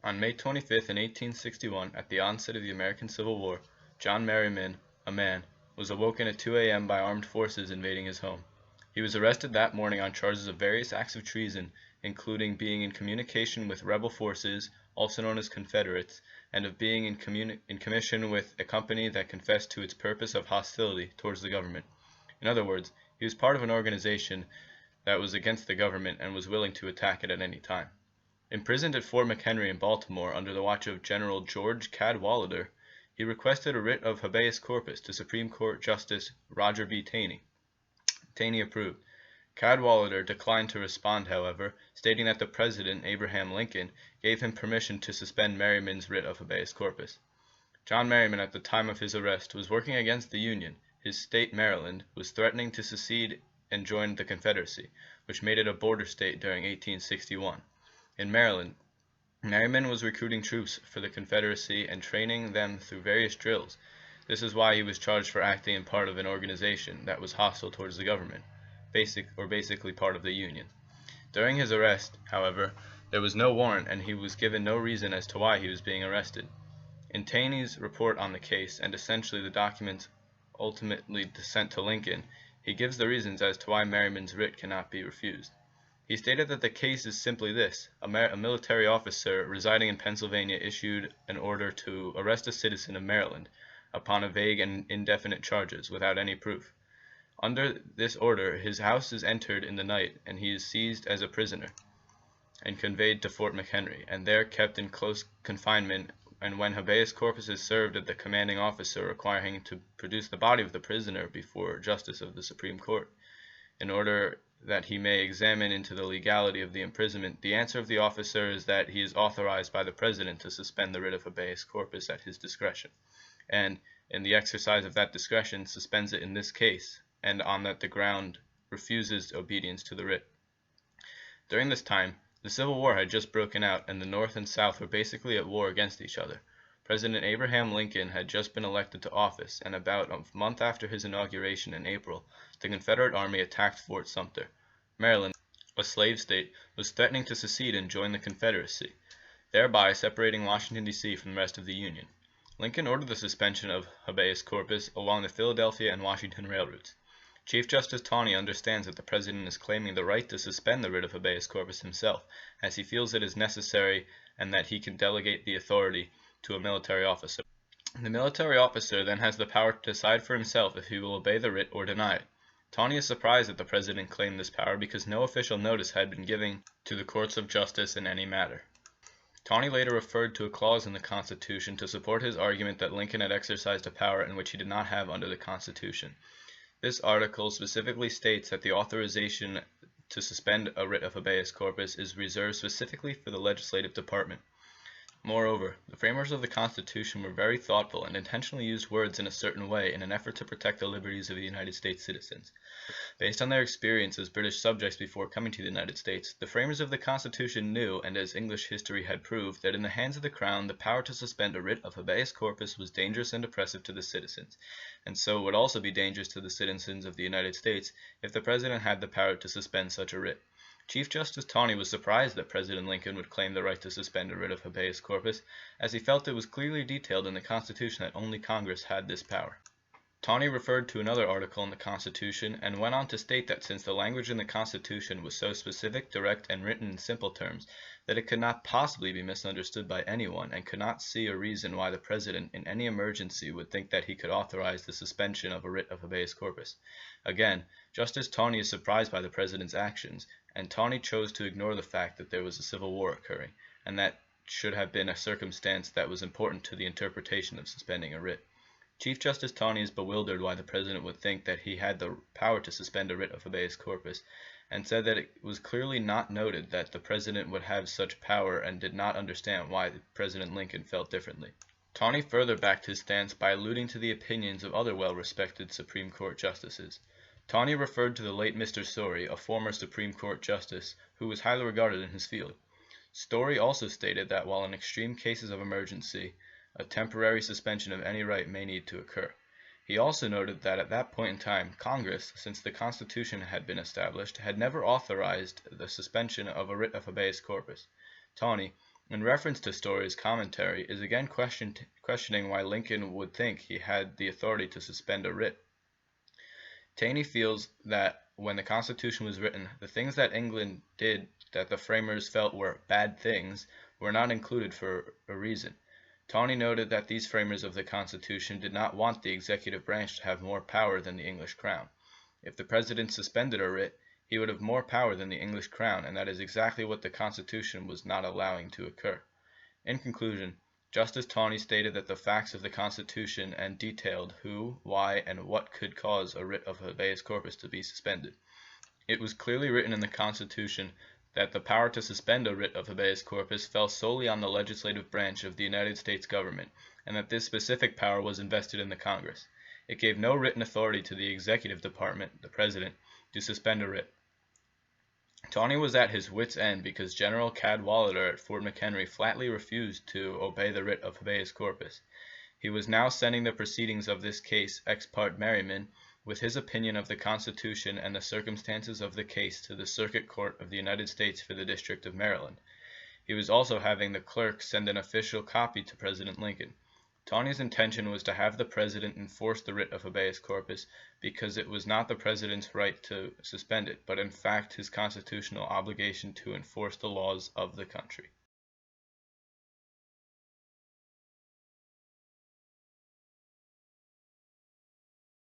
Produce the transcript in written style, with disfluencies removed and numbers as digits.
On May 25th in 1861, at the onset of the American Civil War, John Merryman, a man, was awoken at 2 a.m. by armed forces invading his home. He was arrested that morning on charges of various acts of treason, including being in communication with rebel forces, also known as Confederates, and of being in commission with a company that confessed to its purpose of hostility towards the government. In other words, he was part of an organization that was against the government and was willing to attack it at any time. Imprisoned at Fort McHenry in Baltimore under the watch of General George Cadwalader, he requested a writ of habeas corpus to Supreme Court Justice Roger B. Taney. Taney approved. Cadwalader declined to respond, however, stating that the President, Abraham Lincoln, gave him permission to suspend Merryman's writ of habeas corpus. John Merryman, at the time of his arrest, was working against the Union. His state, Maryland, was threatening to secede and join the Confederacy, which made it a border state during 1861. In Maryland, Merryman was recruiting troops for the Confederacy and training them through various drills. This is why he was charged for acting in part of an organization that was hostile towards the government, basically part of the Union. During his arrest, however, there was no warrant and he was given no reason as to why he was being arrested. In Taney's report on the case, and essentially the documents ultimately sent to Lincoln, he gives the reasons as to why Merryman's writ cannot be refused. He stated that the case is simply this: a military officer residing in Pennsylvania issued an order to arrest a citizen of Maryland upon a vague and indefinite charges without any proof. Under this order, his house is entered in the night and he is seized as a prisoner and conveyed to Fort McHenry and there kept in close confinement, and when habeas corpus is served at the commanding officer requiring him to produce the body of the prisoner before justice of the Supreme Court in order that he may examine into the legality of the imprisonment, the answer of the officer is that he is authorized by the President to suspend the writ of habeas corpus at his discretion, and, in the exercise of that discretion, suspends it in this case, and on that the ground refuses obedience to the writ. During this time, the Civil War had just broken out, and the North and South were basically at war against each other. President Abraham Lincoln had just been elected to office, and about a month after his inauguration in April, the Confederate Army attacked Fort Sumter. Maryland, a slave state, was threatening to secede and join the Confederacy, thereby separating Washington, D.C. from the rest of the Union. Lincoln ordered the suspension of habeas corpus along the Philadelphia and Washington railroads. Chief Justice Taney understands that the President is claiming the right to suspend the writ of habeas corpus himself, as he feels it is necessary and that he can delegate the authority to a military officer. The military officer then has the power to decide for himself if he will obey the writ or deny it. Taney is surprised that the President claimed this power because no official notice had been given to the courts of justice in any matter. Taney later referred to a clause in the Constitution to support his argument that Lincoln had exercised a power in which he did not have under the Constitution. This article specifically states that the authorization to suspend a writ of habeas corpus is reserved specifically for the legislative department. Moreover, the framers of the Constitution were very thoughtful and intentionally used words in a certain way in an effort to protect the liberties of the United States citizens. Based on their experience as British subjects before coming to the United States, the framers of the Constitution knew, and as English history had proved, that in the hands of the Crown the power to suspend a writ of habeas corpus was dangerous and oppressive to the citizens, and so would also be dangerous to the citizens of the United States if the President had the power to suspend such a writ. Chief Justice Taney was surprised that President Lincoln would claim the right to suspend a writ of habeas corpus, as he felt it was clearly detailed in the Constitution that only Congress had this power. Taney referred to another article in the Constitution and went on to state that since the language in the Constitution was so specific, direct, and written in simple terms, that it could not possibly be misunderstood by anyone and could not see a reason why the President in any emergency would think that he could authorize the suspension of a writ of habeas corpus. Again, Justice Taney is surprised by the President's actions, and Taney chose to ignore the fact that there was a civil war occurring, and that should have been a circumstance that was important to the interpretation of suspending a writ. Chief Justice Taney is bewildered why the President would think that he had the power to suspend a writ of habeas corpus, and said that it was clearly not noted that the President would have such power and did not understand why President Lincoln felt differently. Taney further backed his stance by alluding to the opinions of other well-respected Supreme Court justices. Taney referred to the late Mr. Story, a former Supreme Court justice, who was highly regarded in his field. Story also stated that while in extreme cases of emergency, a temporary suspension of any right may need to occur. He also noted that at that point in time, Congress, since the Constitution had been established, had never authorized the suspension of a writ of habeas corpus. Taney, In reference to Story's commentary, is again questioning why Lincoln would think he had the authority to suspend a writ. Taney feels that when the Constitution was written, the things that England did that the framers felt were bad things were not included for a reason. Tawney noted that these framers of the Constitution did not want the executive branch to have more power than the English crown. If the President suspended a writ, he would have more power than the English crown, and that is exactly what the Constitution was not allowing to occur. In conclusion, Justice Tawney stated that the facts of the Constitution and detailed who, why, and what could cause a writ of habeas corpus to be suspended. It was clearly written in the Constitution that the power to suspend a writ of habeas corpus fell solely on the legislative branch of the United States government, and that this specific power was invested in the Congress. It gave no written authority to the executive department, the President, to suspend a writ. Tawney was at his wits' end because General Cadwalader at Fort McHenry flatly refused to obey the writ of habeas corpus. He was now sending the proceedings of this case ex parte Merryman, with his opinion of the Constitution and the circumstances of the case, to the Circuit Court of the United States for the District of Maryland. He was also having the clerk send an official copy to President Lincoln. Tawney's intention was to have the President enforce the writ of habeas corpus because it was not the President's right to suspend it, but in fact his constitutional obligation to enforce the laws of the country.